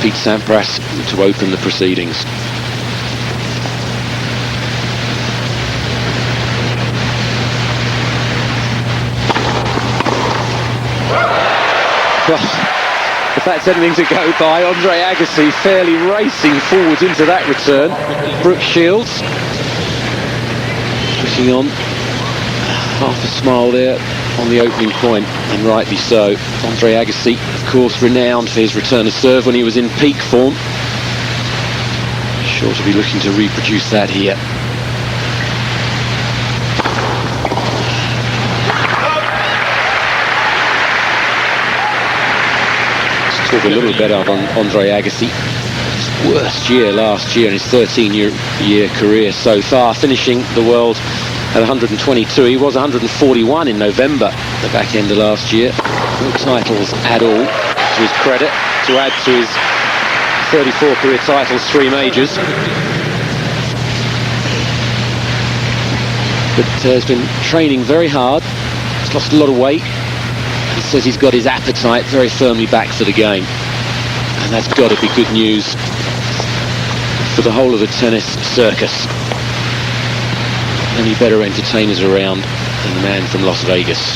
Pete Sampras to open the proceedings. Well, if that's anything to go by, Andre Agassi fairly racing forwards into that return. Brooke Shields pushing on, half a smile there on the opening point, and rightly so. Andre Agassi, of course, renowned for his return to serve when he was in peak form. Sure to be looking to reproduce that here. Let's talk a little bit about Andre Agassi. His worst year last year in his 13-year career so far, finishing the world at 122. He was 141 in November, the back end of last year. No titles at all, to his credit, to add to his 34 career titles, 3 majors. But has been training very hard. He's lost a lot of weight. He says he's got his appetite very firmly back for the game. And that's got to be good news for the whole of the tennis circus. Any better entertainers around than the man from Las Vegas.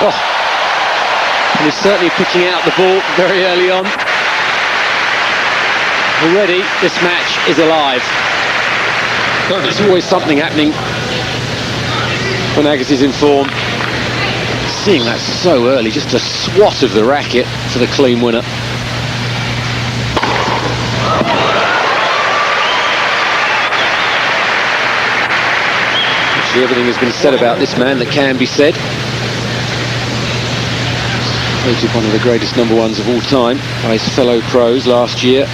Oh, and he's certainly pitching out the ball very early on. Already, this match is alive. There's always something happening when Agassi's in form. Seeing that so early, just a swat of the racket for the clean winner. Everything has been said about this man that can be said. Voted one of the greatest number ones of all time by his fellow pros last year.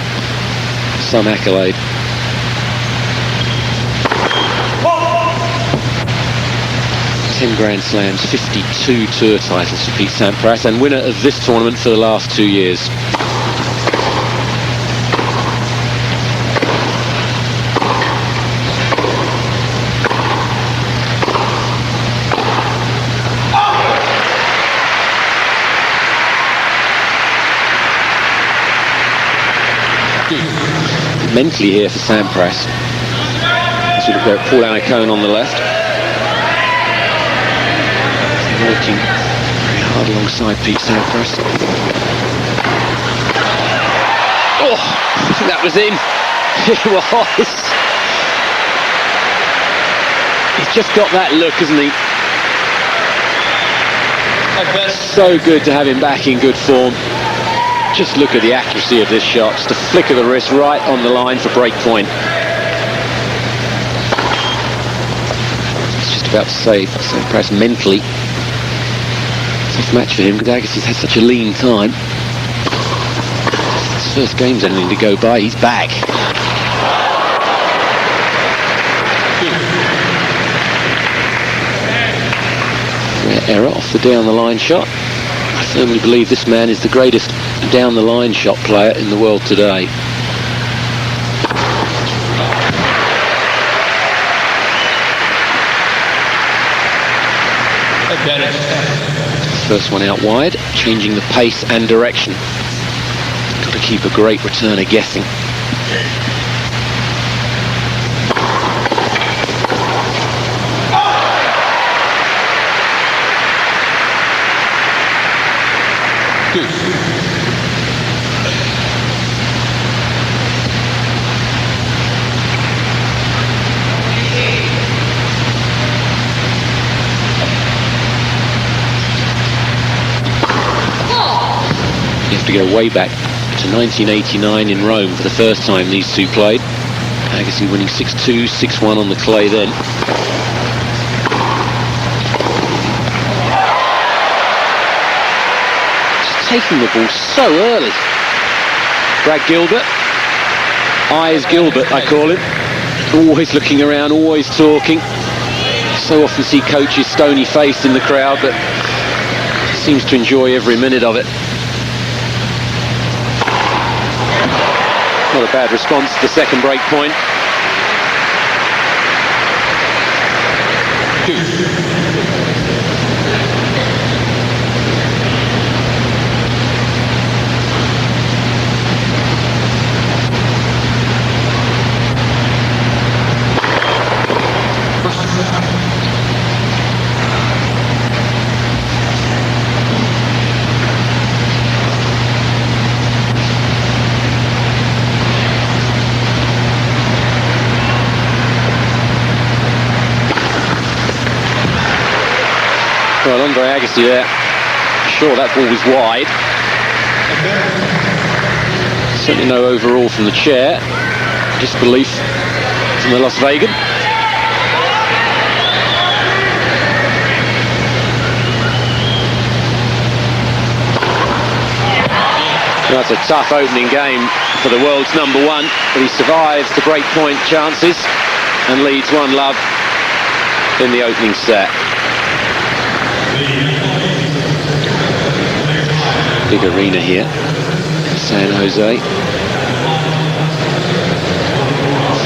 Some accolade. Ten Grand Slams, 52 tour titles for Pete Sampras, and winner of this tournament for the last 2 years. Mentally here for Sampras. As we look at Paul Annacone on the left. Working very hard alongside Pete Sampras. Oh, I think that was in. It was. He's just got that look, hasn't he? So good to have him back in good form. Just look at the accuracy of this shot. Just a flick of the wrist right on the line for break point. I was just about to say, Sampras mentally, tough match for him because Agassi's had such a lean time. His first game's anything to go by. He's back. Rare error off the down the line shot. I firmly believe this man is the greatest down the line shot player in the world today. First one out wide, changing the pace and direction. Got to keep a great returner guessing. You have to go way back to 1989 in Rome for the first time these two played. Agassi winning 6-2, 6-1 on the clay then. Just taking the ball so early. Brad Gilbert, Eyes Gilbert I call him, always looking around, always talking. So often see coaches stony faced in the crowd, but seems to enjoy every minute of it. Not a bad response to the second break point. Well, Andre Agassi there. Sure, that ball was wide. Certainly no overall from the chair. Disbelief from the Las Vegan. That's a tough opening game for the world's number one, but he survives the breakpoint chances and leads 1-love in the opening set. Big arena here in San Jose.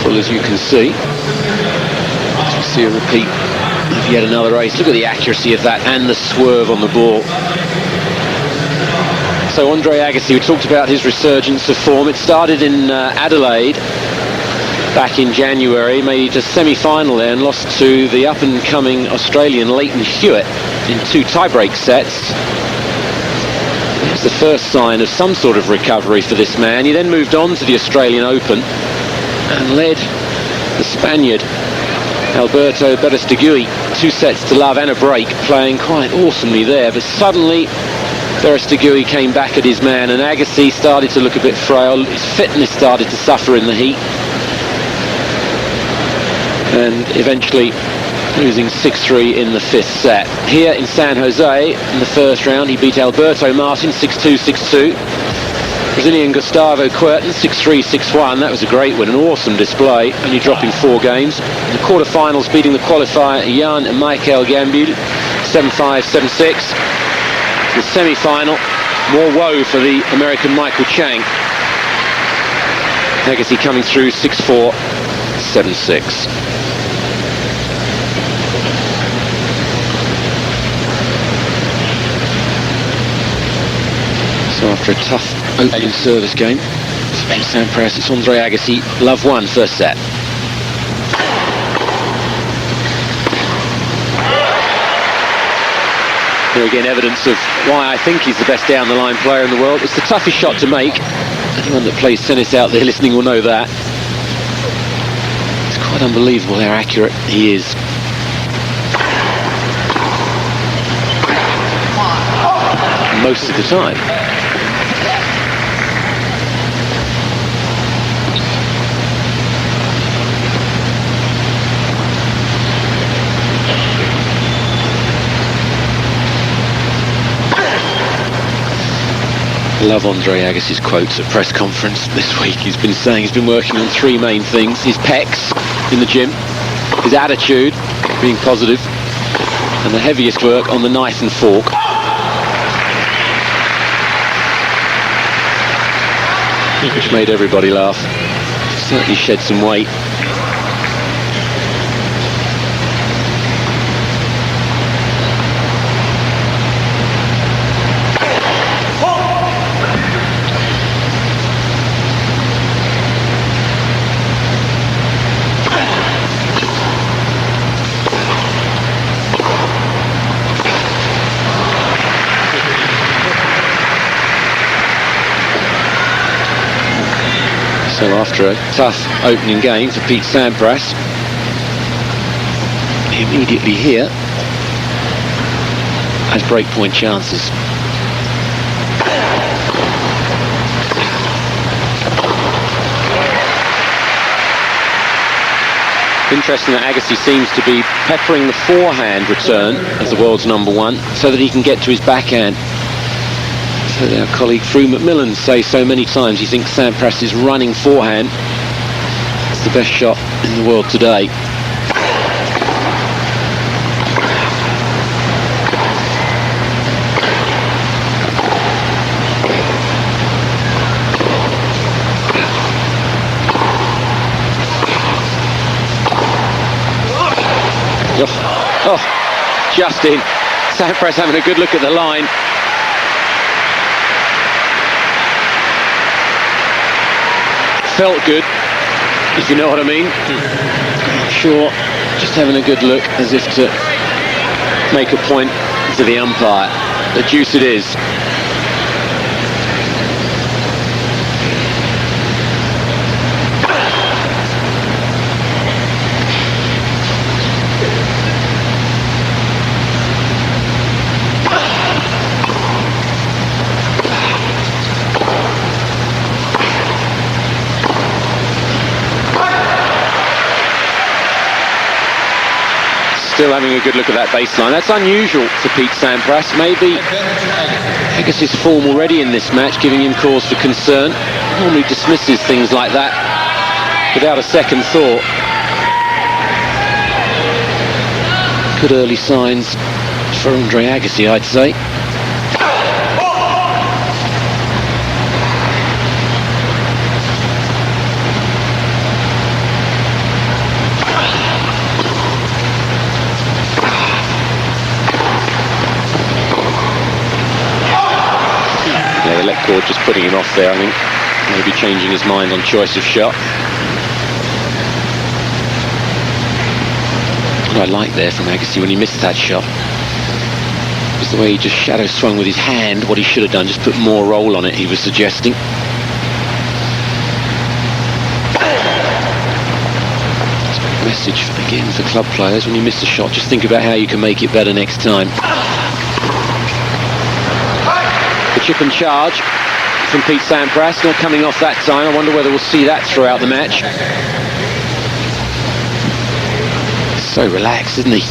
Full as you can see. As we see a repeat of yet another ace. Look at the accuracy of that and the swerve on the ball. So Andre Agassi, we talked about his resurgence of form. It started in Adelaide back in January, made a semi-final there and lost to the up-and-coming Australian Leighton Hewitt in 2 tie-break sets. It was the first sign of some sort of recovery for this man. He then moved on to the Australian Open and led the Spaniard Alberto Berestegui 2 sets to love and a break, playing quite awesomely there. But suddenly Berestegui came back at his man and Agassi started to look a bit frail. His fitness started to suffer in the heat, and eventually losing 6-3 in the 5th set. Here in San Jose, in the first round, he beat Alberto Martin 6-2, 6-2. Brazilian Gustavo Kuerten 6-3, 6-1. That was a great win, an awesome display, only dropping 4 games. In the quarterfinals, beating the qualifier Jan and Michael Gambul 7-5, 7-6. The semi-final, more woe for the American Michael Chang. Agassi coming through 6-4, 7-6. So after a tough opening service game for Pete Sampras, it's Andre Agassi, love 1, first set. Here again, evidence of why I think he's the best down-the-line player in the world. It's the toughest shot to make. Anyone that plays tennis out there listening will know that. It's quite unbelievable how accurate he is. Most of the time. I love Andre Agassi's quotes at press conference this week. He's been saying he's been working on 3 main things: his pecs in the gym, his attitude, being positive, and the heaviest work on the knife and fork. Which made everybody laugh. Certainly shed some weight. So after a tough opening game for Pete Sampras, immediately here has breakpoint chances. Interesting that Agassi seems to be peppering the forehand return as the world's number one so that he can get to his backhand. So our colleague Fru McMillan says so many times he thinks Sampras' running forehand is the best shot in the world today. Oh, just in. Sampras having a good look at the line. Felt good, if you know what I mean. Sure, just having a good look as if to make a point to the umpire. The deuce it is. Still having a good look at that baseline. That's unusual for Pete Sampras. Maybe Agassi's form already in this match giving him cause for concern. Normally dismisses things like that without a second thought. Good early signs for Andre Agassi, I'd say. The leg cord just putting him off there, I think. Maybe changing his mind on choice of shot. What I like there from Agassi when he missed that shot was the way he just shadow swung with his hand. What he should have done, just put more roll on it, he was suggesting. Message again for club players: when you miss a shot, just think about how you can make it better next time. The chip and charge from Pete Sampras, not coming off that time. I wonder whether we'll see that throughout the match. So relaxed, isn't he?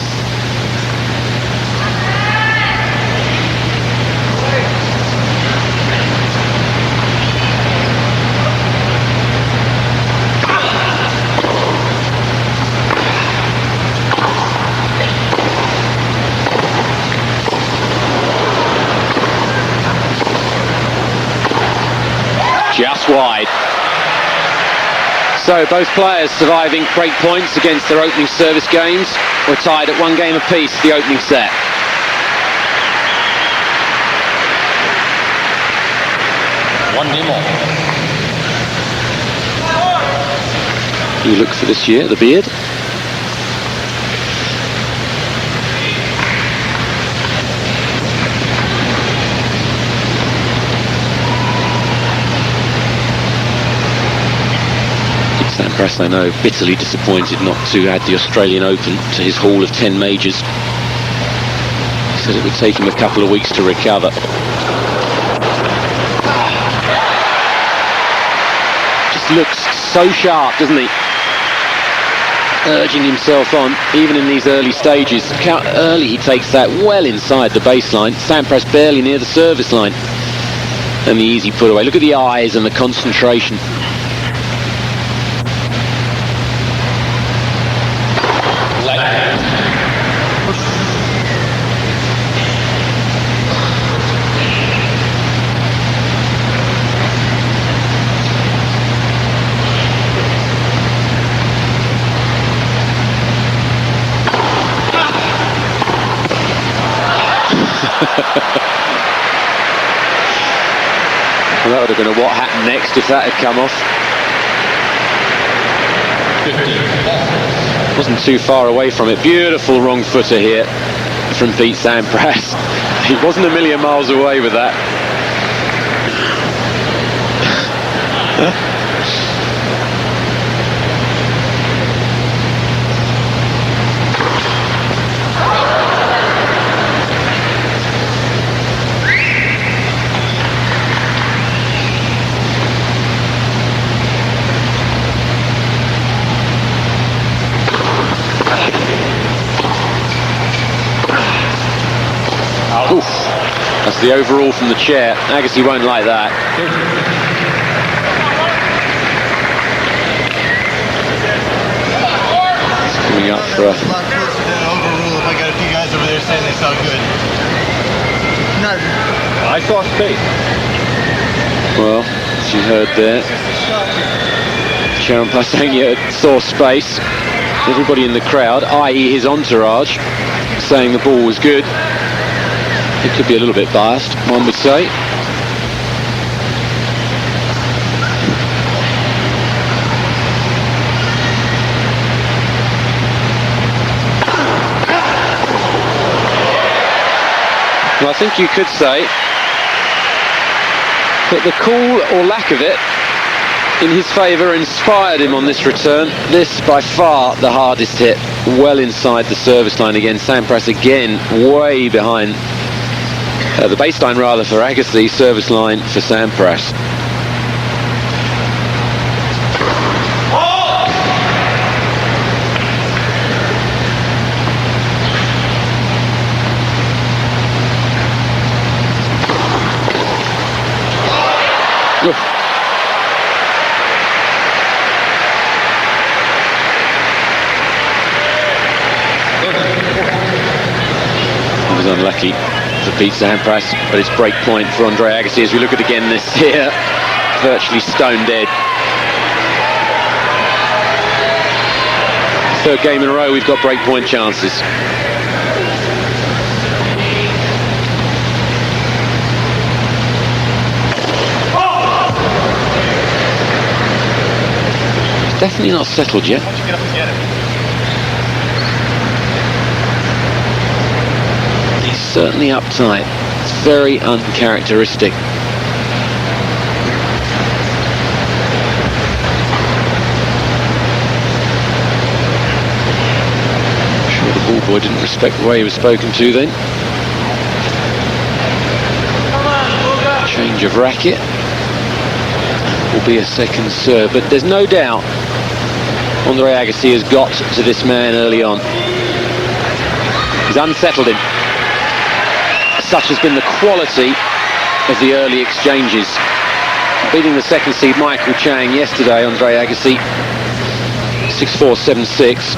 Just wide. So both players surviving break points against their opening service games. We're tied at 1 game apiece, the opening set. One game more. You look for this year, the beard. Sampras, I know, bitterly disappointed not to add the Australian Open to his haul of 10 majors. He said it would take him a couple of weeks to recover. Just looks so sharp, doesn't he? Urging himself on, even in these early stages. Look how early he takes that, well inside the baseline. Sampras barely near the service line. And the easy put away. Look at the eyes and the concentration. Well, that would have been a what happened next if that had come off. 50. Wasn't too far away from it. Beautiful wrong footer here from Pete Sampras. He wasn't a million miles away with that. Oof. That's the overall from the chair. Agassi won't like that. It's coming up for a... Overrule if I got a few guys over there saying they sound good. No. I saw space. Well, as you heard there, Sharon Pasania saw space. Everybody in the crowd, i.e. his entourage, saying the ball was good. It could be a little bit biased, one would say. Well, I think you could say that the cool or lack of it in his favour inspired him on this return. This by far the hardest hit, well inside the service line again. Sampras again way behind the baseline rather for Agassi, service line for Sampras. Oof. He was unlucky for Pete Sampras, but it's break point for Andre Agassi as we look at again this here, virtually stone dead. Third game in a row we've got break point chances. He's definitely not settled yet. Why don't you get up and get him? He's certainly uptight. It's very uncharacteristic. I'm sure the ball boy didn't respect the way he was spoken to then. Change of racket. Will be a second serve, but there's no doubt Andre Agassi has got to this man early on. He's unsettled him. Such has been the quality of the early exchanges. Beating the second seed Michael Chang yesterday, Andre Agassi 6-4, 7-6.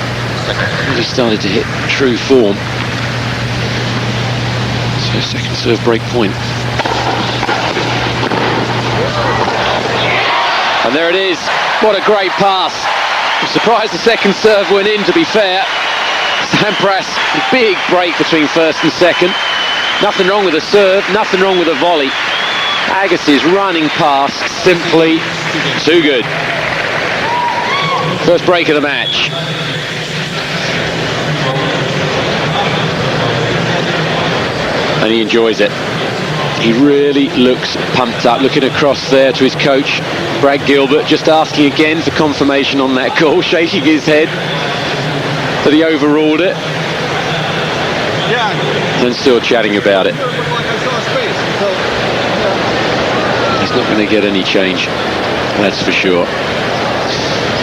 Really started to hit true form. So second serve break point. And there it is. What a great pass. I'm surprised the second serve went in, to be fair. Sampras, big break between first and second. Nothing wrong with the serve, nothing wrong with the volley. Agassi's running past, simply too good. First break of the match. And he enjoys it. He really looks pumped up. Looking across there to his coach, Brad Gilbert, just asking again for confirmation on that call, shaking his head that he overruled it. Yeah. And still chatting about it. He's not going to get any change, that's for sure.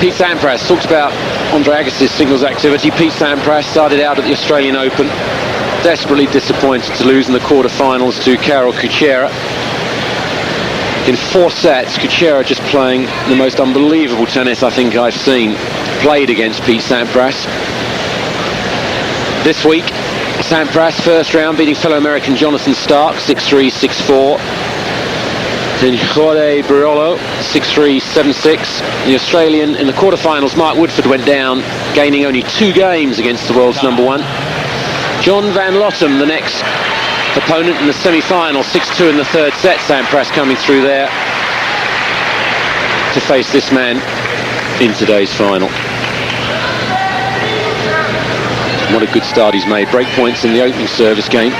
Pete Sampras talks about Andre Agassi's singles activity. Pete Sampras started out at the Australian Open, desperately disappointed to lose in the quarterfinals to Carol Kuchera. In 4 sets, Kuchera just playing the most unbelievable tennis I think I've seen played against Pete Sampras. This week, Sampras first round beating fellow American Jonathan Stark 6-3, 6-4. Then Jorge Briolo 6-3, 7-6. The Australian in the quarterfinals, Mark Woodford, went down, gaining only 2 games against the world's number 1. John Van Lottem, the next opponent in the semi-final, 6-2 in the third set. Sampras coming through there to face this man in today's final. What a good start he's made. Break points in the opening service game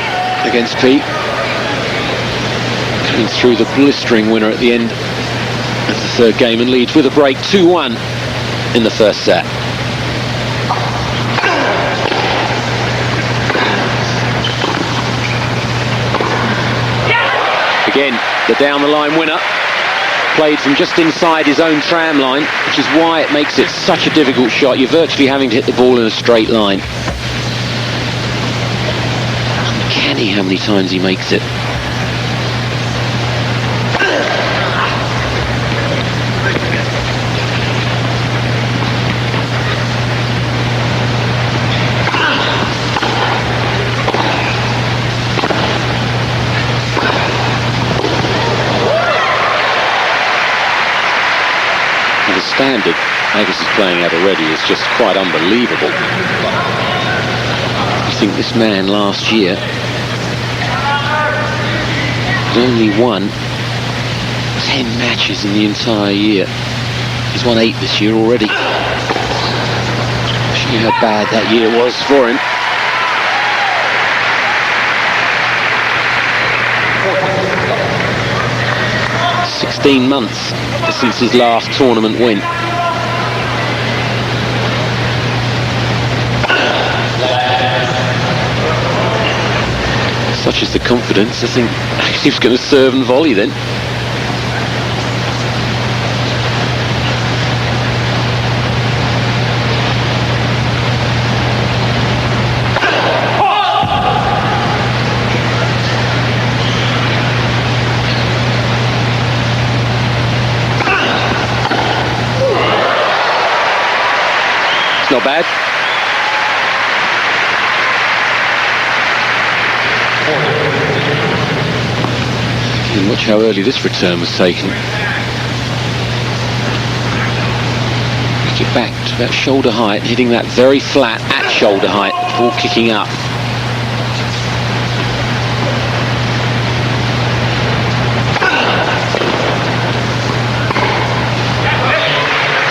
against Pete. Coming through the blistering winner at the end of the third game and leads with a break 2-1 in the first set. Again, the down-the-line winner played from just inside his own tram line, which is why it makes it such a difficult shot. You're virtually having to hit the ball in a straight line. Uncanny how many times he makes it. Standard Agassi's playing at already is just quite unbelievable. I think this man last year has only won 10 matches in the entire year. He's won 8 this year already. See how bad that year was for him. Months since his last tournament win. Such is the confidence, I think he was going to serve and volley then. not bad. And watch how early this return was taken. Get back to about shoulder height, hitting that very flat at shoulder height before kicking up.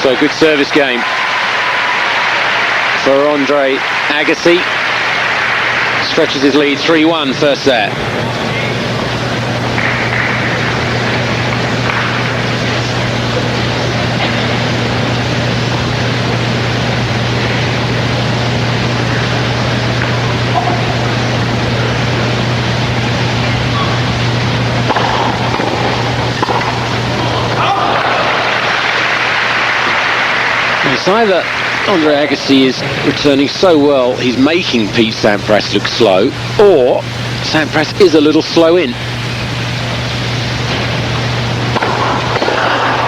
So good service game for Andre Agassi. Stretches his lead 3-1 first set. It's either Andre Agassi is returning so well he's making Pete Sampras look slow, or Sampras is a little slow in.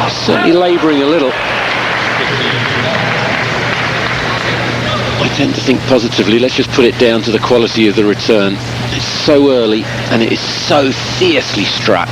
He's certainly labouring a little. I tend to think positively. Let's just put it down to the quality of the return. It's so early and it is so fiercely struck.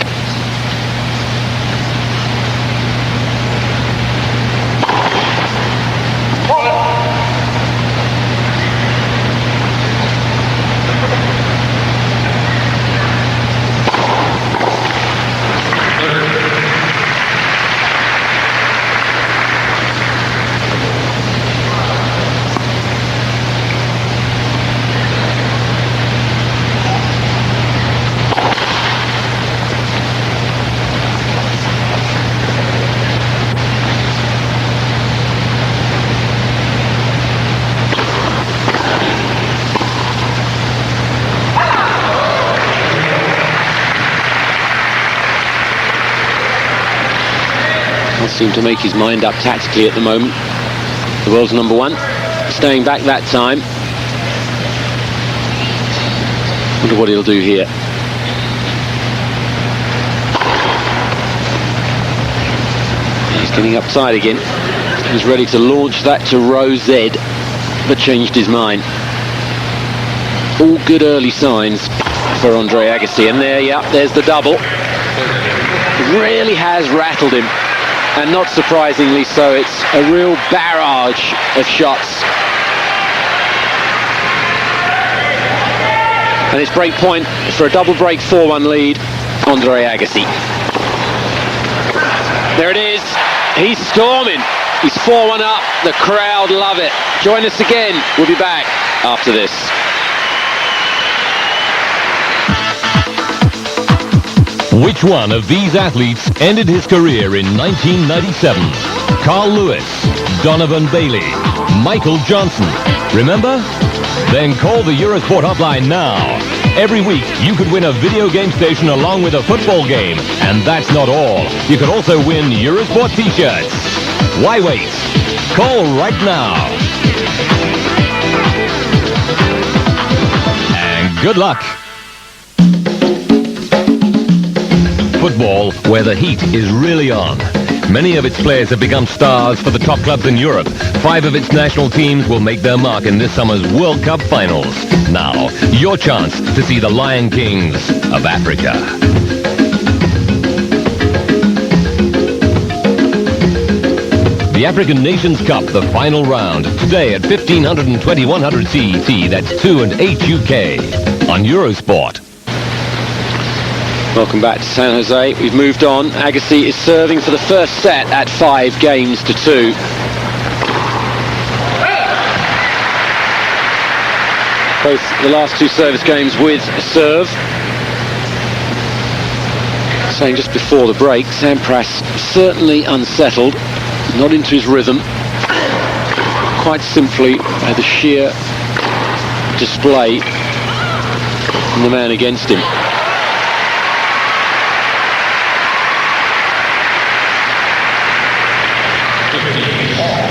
Seem to make his mind up tactically at the moment. The world's number one, staying back that time. Wonder what he'll do here. He's getting upside again. He was ready to launch that to row Z, but changed his mind. All good early signs for Andre Agassi, and there's the double. It really has rattled him. And not surprisingly so, it's a real barrage of shots. And it's break point for a double break 4-1 lead, Andre Agassi. There it is, he's storming. He's 4-1 up, the crowd love it. Join us again, we'll be back after this. Which one of these athletes ended his career in 1997? Carl Lewis, Donovan Bailey, Michael Johnson. Remember? Then call the Eurosport hotline now. Every week you could win a video game station along with a football game. And that's not all. You could also win Eurosport t-shirts. Why wait? Call right now. And good luck. Football, where the heat is really on. Many of its players have become stars for the top clubs in Europe. 5 of its national teams will make their mark in this summer's World Cup finals. Now, your chance to see the Lion Kings of Africa. The African Nations Cup, the final round, today at 1500 and 2100 CET, that's 2 and 8 UK, on Eurosport. Welcome back to San Jose. We've moved on. Agassi is serving for the first set at 5 games to 2. Both the last 2 service games with serve. Saying just before the break, Sampras certainly unsettled, not into his rhythm. Quite simply, the sheer display from the man against him.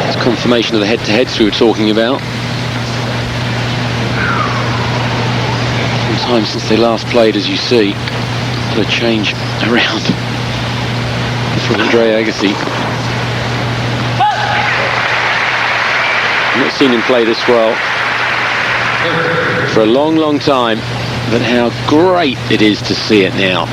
It's confirmation of the head-to-heads we were talking about. Some time since they last played, as you see. Got a change around for Andre Agassi. I've not seen him play this well for a long, long time, but how great it is to see it now.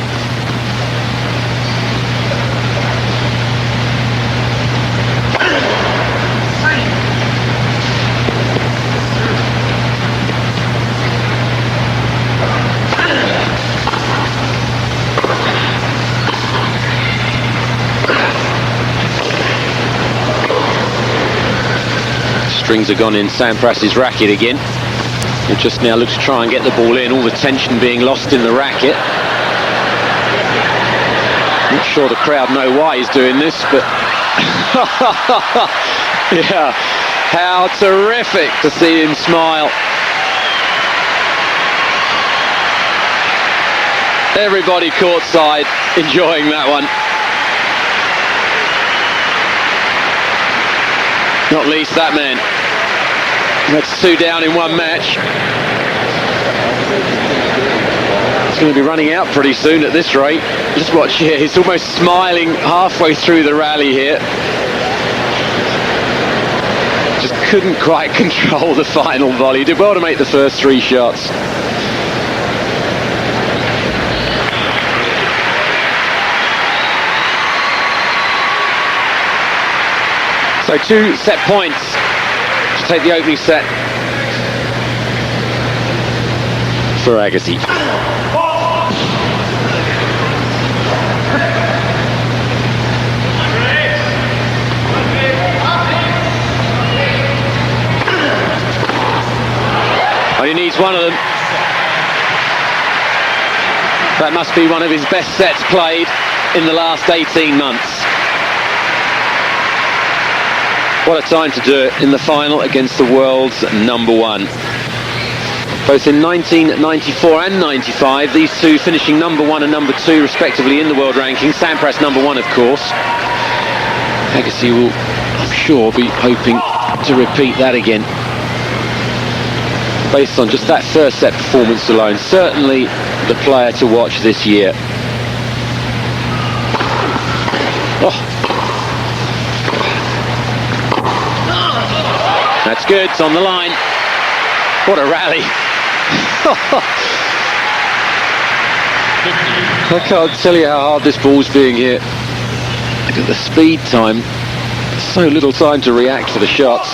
Strings are gone in Sampras' racket again. He'll just now look to try and get the ball in, all the tension being lost in the racket. Not sure the crowd know why he's doing this, but yeah, how terrific to see him smile. Everybody courtside enjoying that one. Not least that man. That's 2 down in one match. He's going to be running out pretty soon at this rate. Just watch here, he's almost smiling halfway through the rally here. Just couldn't quite control the final volley. Did well to make the first 3 shots. So 2 set points to take the opening set for Agassi. Only needs one of them. That must be one of his best sets played in the last 18 months. What a time to do it in the final against the world's number 1. Both in 1994 and 95, these two finishing number 1 and number 2 respectively in the world rankings. Sampras number 1, of course. Agassi will, I'm sure, be hoping to repeat that again. Based on just that first set performance alone, certainly the player to watch this year. Oh. That's good, it's on the line. What a rally. I can't tell you how hard this ball's being hit. Look at the speed time. So little time to react for the shots.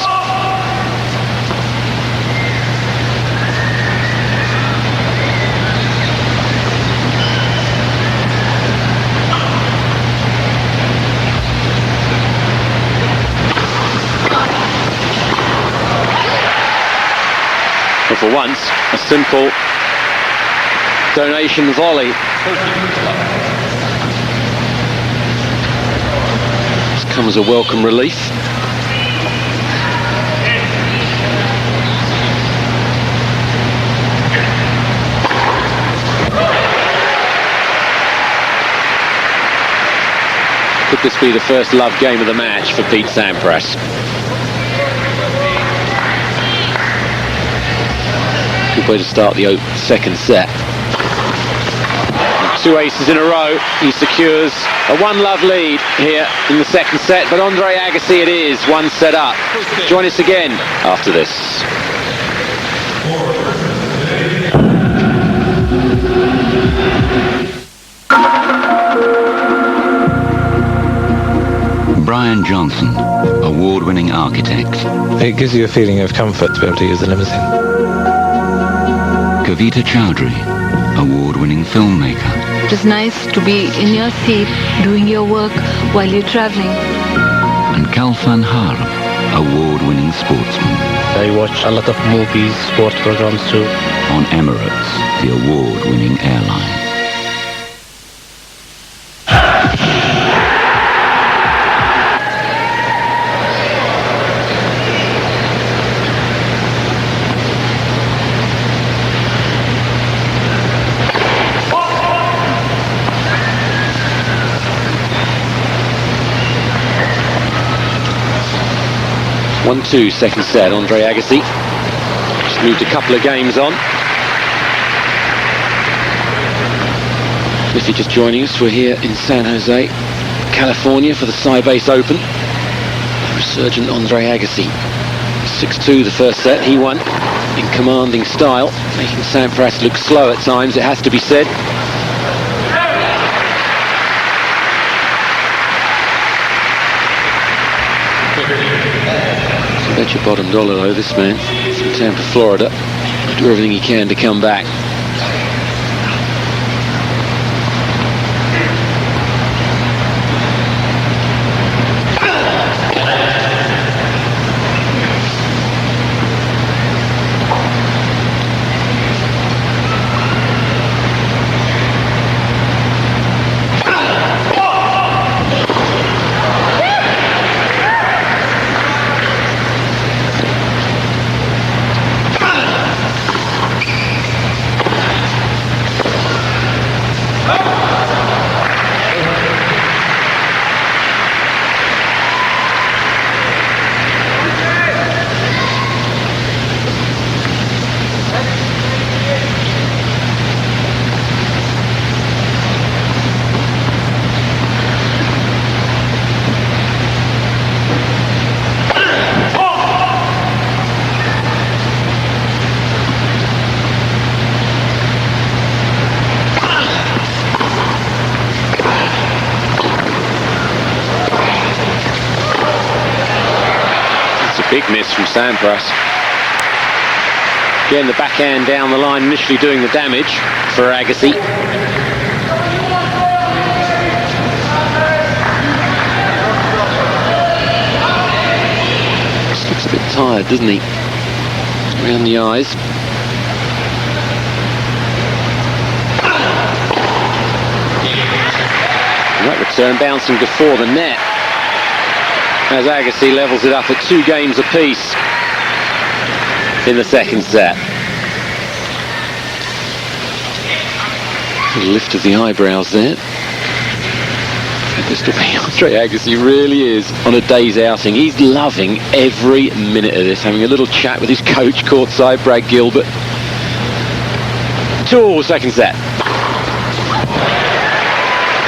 But for once, a simple donation volley. This comes as a welcome relief. Could this be the first love game of the match for Pete Sampras? Good way to start the second set. 2 aces in a row. He secures a 1-love lead here in the second set, but Andre Agassi it is, 1 set up. Join us again after this. Brian Johnson, award-winning architect. It gives you a feeling of comfort to be able to use the limousine. Kavita Chowdhury, award-winning filmmaker. It is nice to be in your seat doing your work while you're traveling. And Kalfan Harb, award-winning sportsman. I watch a lot of movies, sports programs too. On Emirates, the award-winning airline. One-two, second set. Andre Agassi just moved a couple of games on. If you're just joining us, we're here in San Jose, California for the Sybase Open. The resurgent Andre Agassi 6-2 the first set. He won in commanding style, making Sampras look slow at times, it has to be said. So bet your bottom dollar though, this man from Tampa, Florida, do everything he can to come back. Big miss from Sampras. Again, the backhand down the line, initially doing the damage for Agassi. Just looks a bit tired, doesn't he? Around the eyes. And that return bouncing before the net, as Agassi levels it up at 2 games apiece in the second set. A lift of the eyebrows there. Just the way Andre Agassi really is on a day's outing. He's loving every minute of this, having a little chat with his coach courtside, Brad Gilbert. 2-2 second set.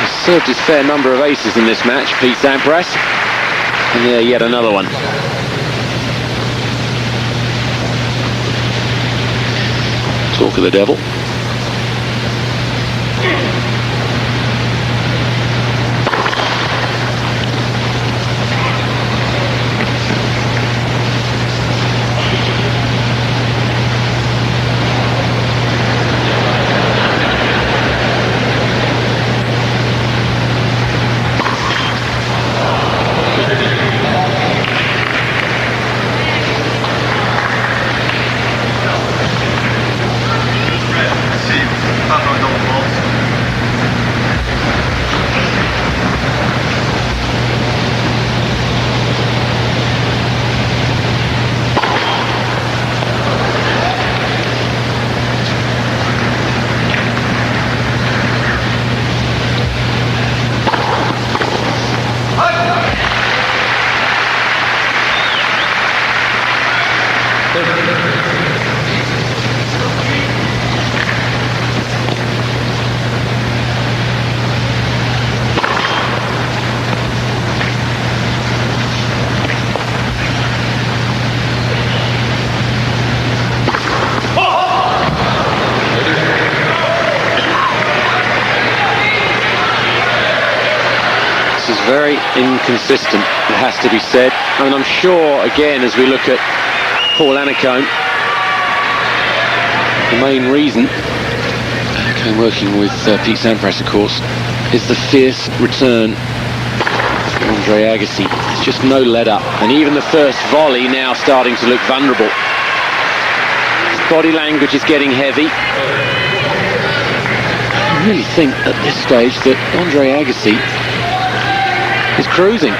He's served his fair number of aces in this match, Pete Sampras. And there, yet another one. Talk of the devil. Very inconsistent, it has to be said. I mean, I'm sure, again, as we look at Paul Annacone, the main reason, Annacone working with Pete Sampras, of course, is the fierce return from Andre Agassi. There's just no let-up, and even the first volley now starting to look vulnerable. His body language is getting heavy. I really think at this stage that Andre Agassi is cruising.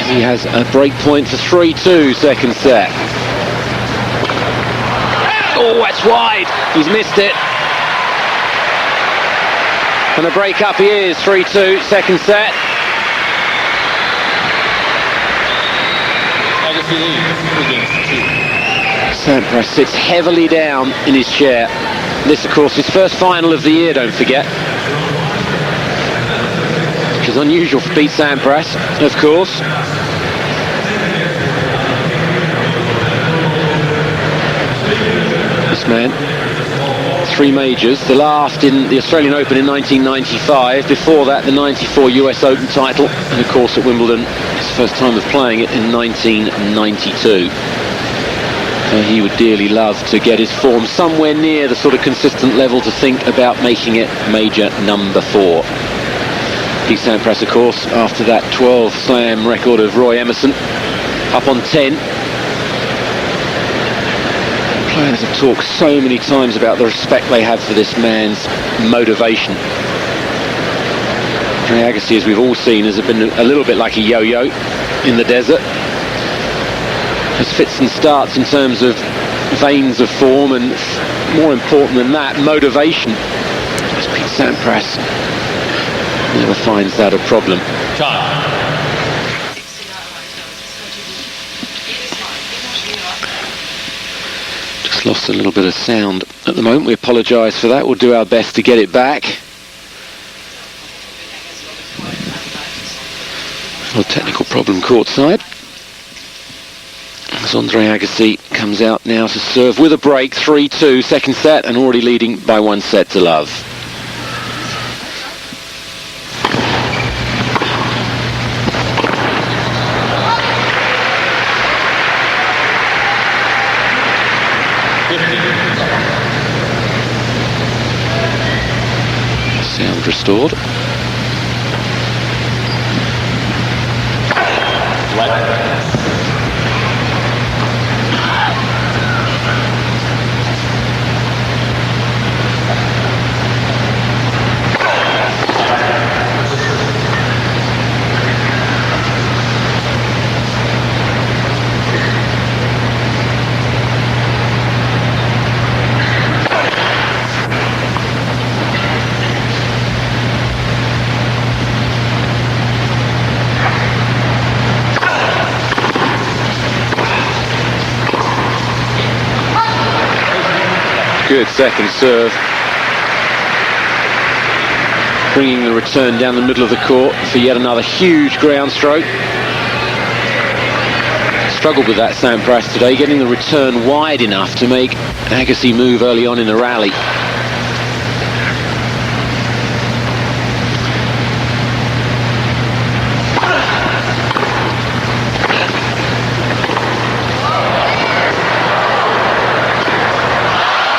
He has a break point for 3-2 second set. Oh, that's wide. He's missed it. And a break up he is, 3-2 second set. Sampras sits heavily down in his chair. This, of course, his first final of the year, don't forget. Which is unusual for Pete Sampras, of course. This man, 3 majors, the last in the Australian Open in 1995, before that the 94 US Open title, and of course at Wimbledon, his first time of playing it in 1992. He would dearly love to get his form somewhere near the sort of consistent level to think about making it major number 4. Pete Sampras, of course, after that 12 slam record of Roy Emerson, up on 10. Players have talked so many times about the respect they have for this man's motivation. Agassi, as we've all seen, has been a little bit like a yo-yo in the desert. Has fits and starts in terms of veins of form, and more important than that, motivation. As Pete Sampras never finds that a problem. Just lost a little bit of sound at the moment. We apologise for that. We'll do our best to get it back. A little technical problem courtside. As Andre Agassi comes out now to serve with a break, 3-2, second set, and already leading by 1 set to love. Sound restored. Good second serve. Bringing the return down the middle of the court for yet another huge ground stroke. Struggled with that Sampras today, getting the return wide enough to make Agassi move early on in the rally.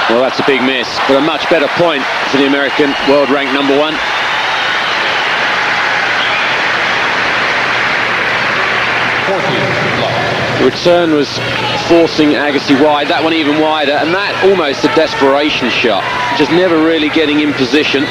Well, that's a big miss, but a much better point for the American, world ranked number 1. The return was forcing Agassi wide, that one even wider, and that almost a desperation shot, just never really getting in position.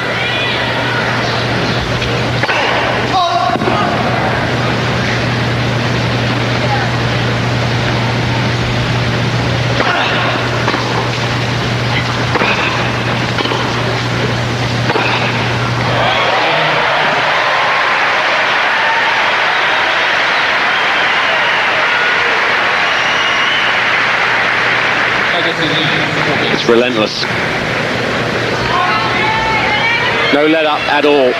It's relentless. No let up at all.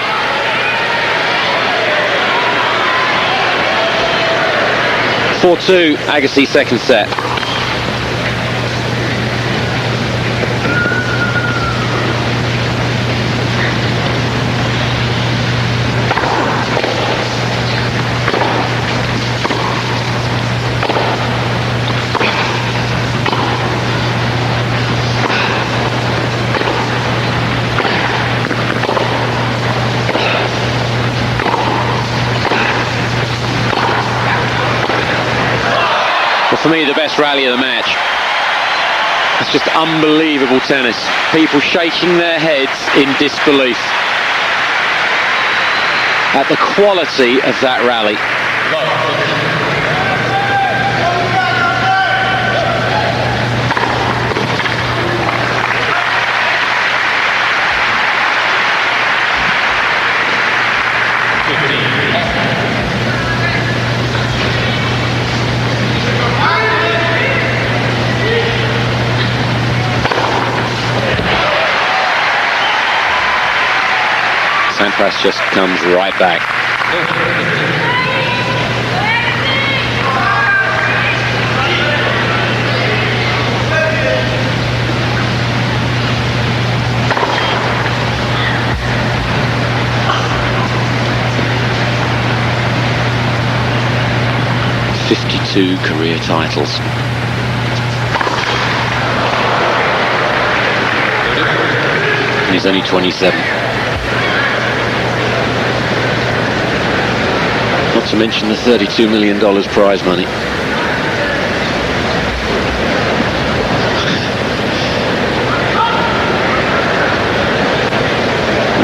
(4-2) Agassi, second set. For me, the best rally of the match. It's just unbelievable tennis. People shaking their heads in disbelief at the quality of that rally. Sampras just comes right back. 52 career titles. And he's only 27. Not to mention the $32 million prize money.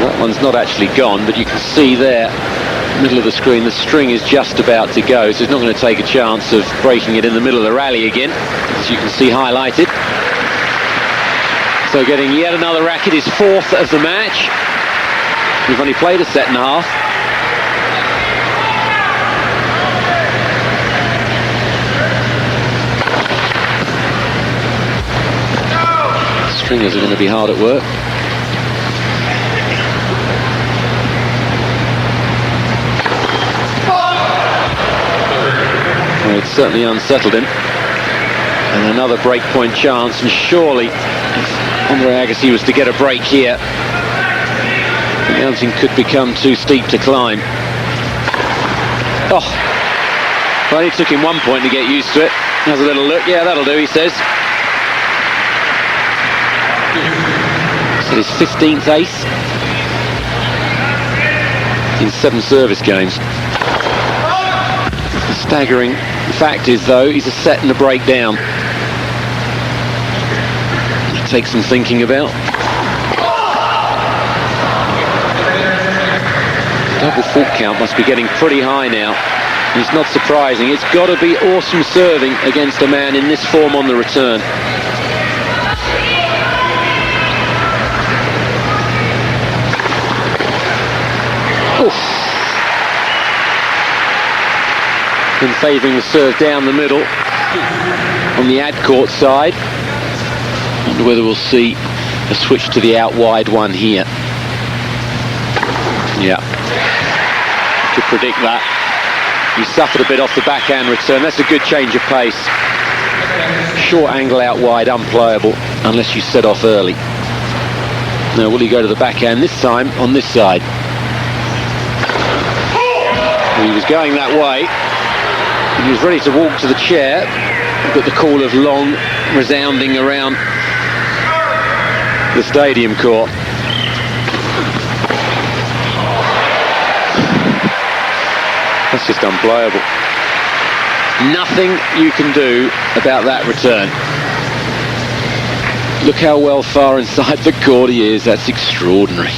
That one's not actually gone, but you can see there, middle of the screen, the string is just about to go, so he's not going to take a chance of breaking it in the middle of the rally again, as you can see highlighted. So getting yet another racket, his fourth of the match. We've only played a set and a half. Stringers are going to be hard at work. Well, it's certainly unsettled him. And another breakpoint chance, and surely if Andre Agassi was to get a break here, the mountain could become too steep to climb. Oh, well, it took him 1 point to get used to it. Has a little look. Yeah, that'll do, he says. So his 15th ace in 7 service games. The staggering fact is, though, he's a set and a break down. It takes some thinking about. Double fault count must be getting pretty high now. It's not surprising. It's got to be awesome serving against a man in this form on the return. Oof. Been favouring the serve down the middle on the ad court side. Wonder whether we'll see a switch to the out wide one here. Yeah, could predict that. He suffered a bit off the backhand return. That's a good change of pace. Short angle out wide, unplayable unless you set off early. Now will he go to the backhand this time on this side? He was going that way. He was ready to walk to the chair, but the call of long resounding around the stadium court. That's just unplayable. Nothing you can do about that return. Look how well far inside the court he is. That's extraordinary.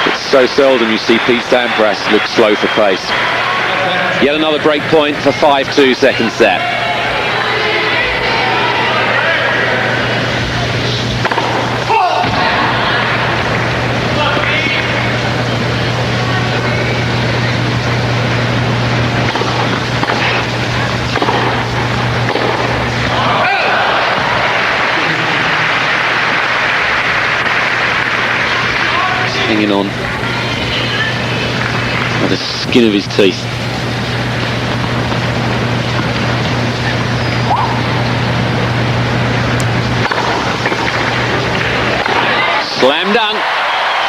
It's so seldom you see Pete Sampras look slow for pace. Yet another break point for 5-2 second set. Hanging on by the skin of his teeth. Slam dunk,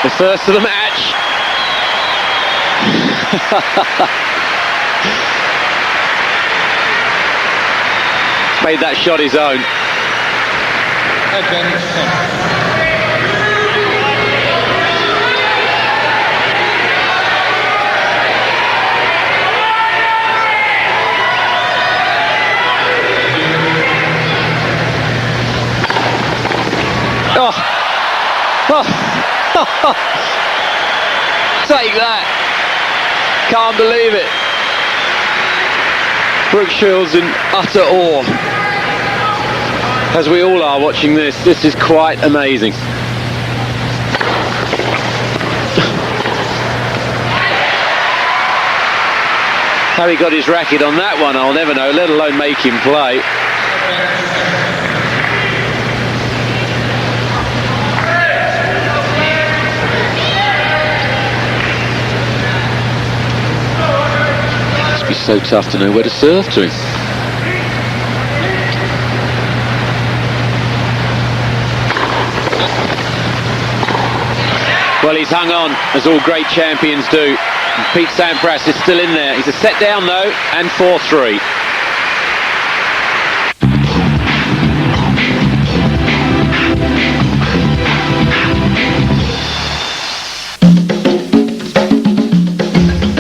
the first of the match. Made that shot his own. Take that. Can't believe it. Brooke Shields in utter awe, as we all are watching this. This is quite amazing. How he got his racket on that one, I'll never know, let alone make him play. Must be so tough to know where to serve to him. Well, he's hung on, as all great champions do. Pete Sampras is still in there. He's a set down though, and 4-3.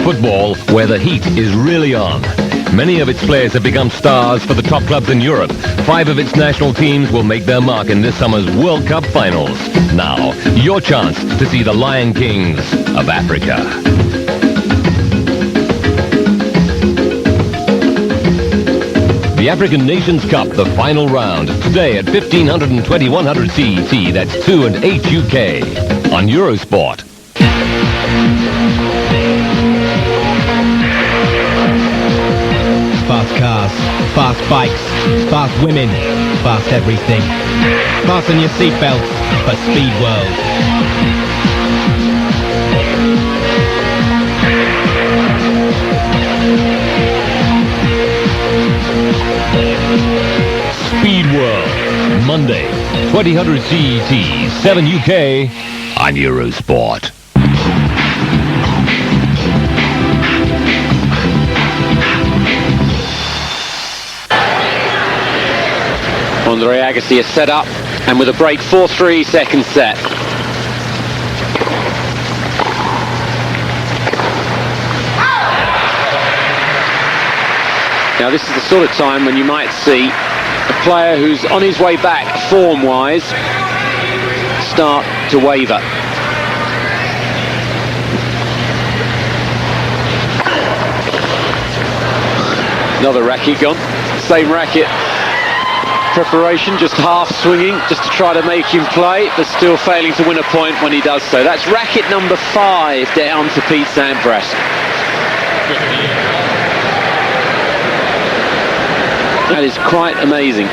Football, where the heat is really on. Many of its players have become stars for the top clubs in Europe. 5 of its national teams will make their mark in this summer's World Cup finals. Now, your chance to see the Lion Kings of Africa. The African Nations Cup, the final round, today at 1500 and 2100 CET, that's 2 and 8 UK, on Eurosport. Fast cars, fast bikes, fast women, fast everything. Fasten your seatbelts for Speed World. Speed World, Monday, 2000 CET, 7 UK, on Eurosport. Andre Agassi is set up, and with a break, 4-3, second set. Now this is the sort of time when you might see a player who's on his way back form-wise start to waver. Another racket gone, same racket. Preparation, just half swinging, just to try to make him play, but still failing to win a point when he does so. That's racket number 5 down to Pete Sampras. That is quite amazing.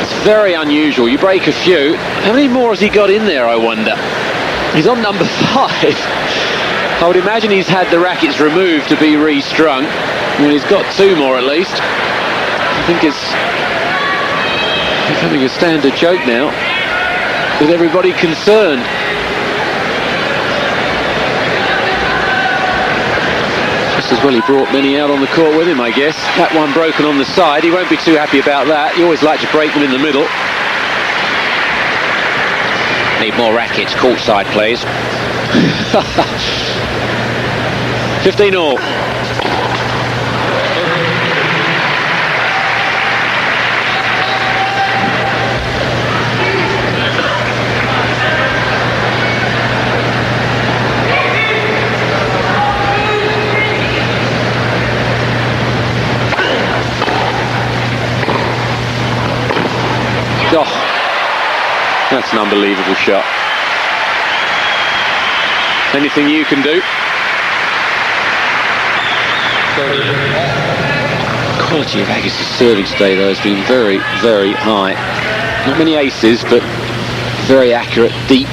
It's very unusual. You break a few. How many more has he got in there, I wonder? He's on number 5. I would imagine he's had the rackets removed to be restrung. Well, he's got 2 more at least. I think it's becoming a standard joke now with everybody concerned. Just as well he brought many out on the court with him, I guess. That one broken on the side. He won't be too happy about that. You always like to break them in the middle. Need more rackets, courtside please. 15 all. Oh, that's an unbelievable shot. Anything you can do? The quality of Agassi's serving today, though, has been very, very high. Not many aces, but very accurate, deep,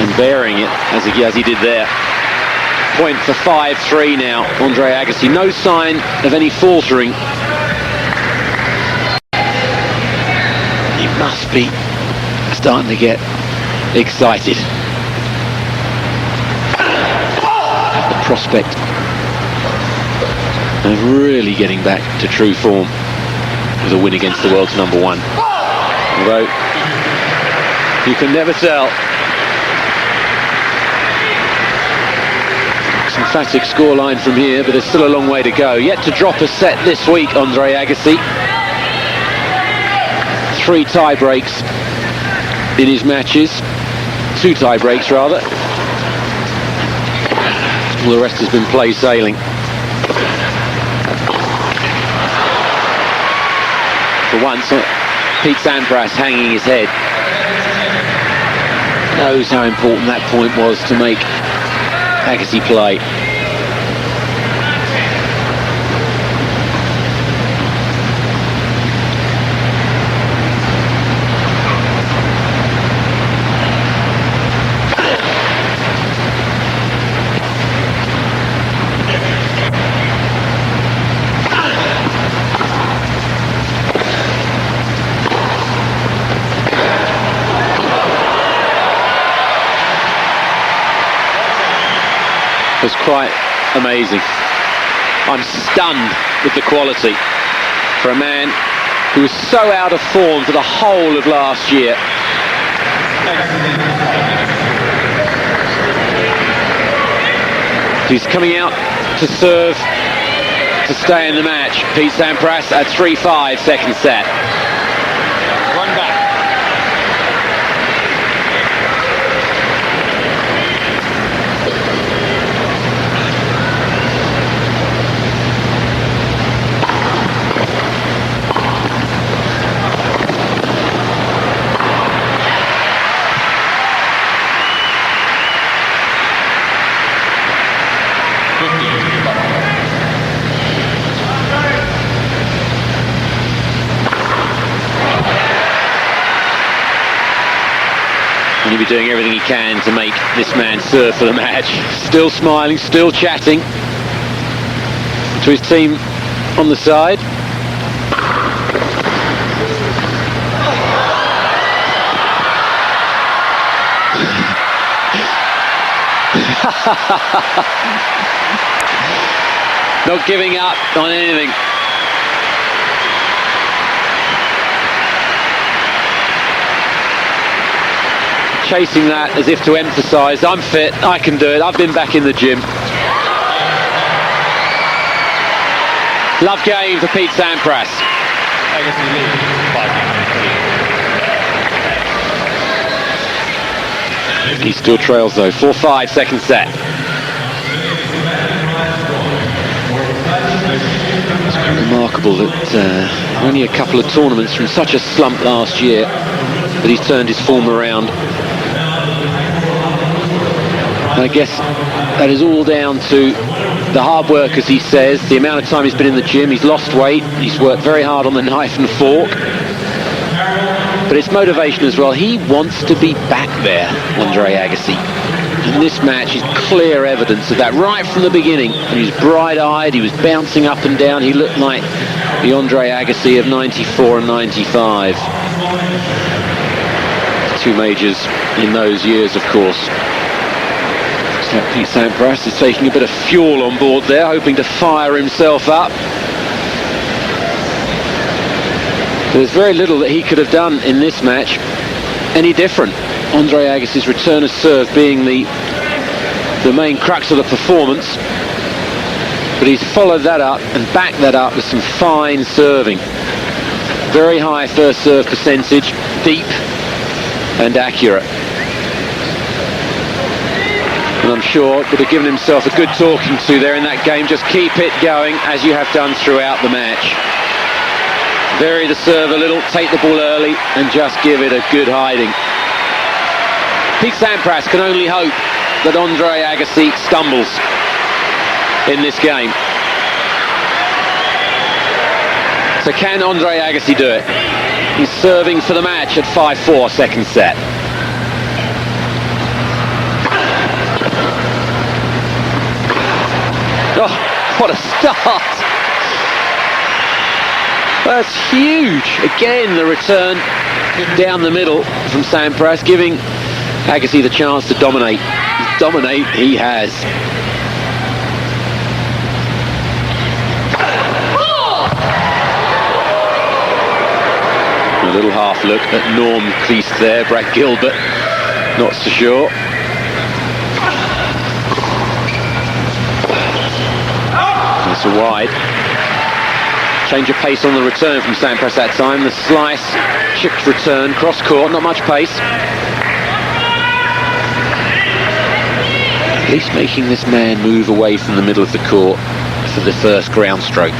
and bearing it as he did there. Point for 5-3 now, Andre Agassi. No sign of any faltering. He must be starting to get excited. The prospect of really getting back to true form with a win against the world's number 1. Although you can never tell. Emphatic scoreline from here, but there's still a long way to go. Yet to drop a set this week, Andre Agassi. 3 tie breaks in his matches. 2 tie breaks rather. All the rest has been play sailing. For once, Pete Sampras hanging his head. Knows how important that point was to make Agassi play. was quite amazing. I'm stunned with the quality for a man who was so out of form for the whole of last year. He's coming out to serve to stay in the match. Pete Sampras at 3-5, second set. Run back. And he'll be doing everything he can to make this man serve for the match. Still smiling, still chatting to his team on the side. Not giving up on anything. Chasing that as if to emphasise, I'm fit, I can do it, I've been back in the gym. Love game for Pete Sampras. He still trails though, 4-5, second set. It's quite remarkable that only a couple of tournaments from such a slump last year that he's turned his form around. And I guess that is all down to the hard work, as he says, the amount of time he's been in the gym. He's lost weight, he's worked very hard on the knife and fork, but it's motivation as well. He wants to be back there, Andre Agassi, and this match is clear evidence of that right from the beginning. He was bright-eyed, he was bouncing up and down, he looked like the Andre Agassi of 94 and 95. Two majors in those years, of course. Pete Sampras is taking a bit of fuel on board there, hoping to fire himself up. There's very little that he could have done in this match any different. Andre Agassi's return of serve being the main crux of the performance, but he's followed that up and backed that up with some fine serving. Very high first serve percentage, deep and accurate. And I'm sure would have given himself a good talking to there in that game. Just keep it going as you have done throughout the match. Vary the serve a little, take the ball early and just give it a good hiding. Pete Sampras can only hope that Andre Agassi stumbles in this game. So can Andre Agassi do it? He's serving for the match at 5-4, second set. Oh, what a start! That's huge. Again, the return down the middle from Sampras, giving Agassi the chance to dominate. Dominate he has. A little half look at Norm creased there, Brad Gilbert not so sure. That's a wide. Change of pace on the return from Sampras that time. The slice, chipped return, cross court, not much pace. At least making this man move away from the middle of the court for the first ground stroke.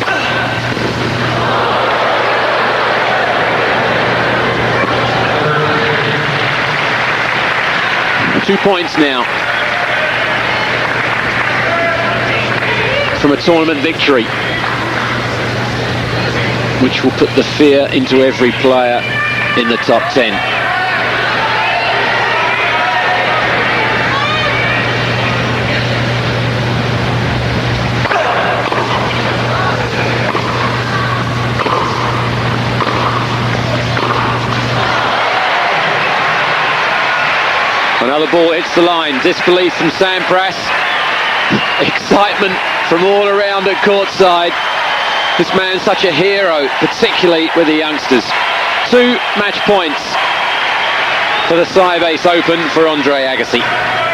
2 points now from a tournament victory, which will put the fear into every player in the top 10. Another ball hits the line. Disbelief from Sampras. Excitement from all around at courtside. This man's such a hero, particularly with the youngsters. 2 match points for the Sybase Open for Andre Agassi.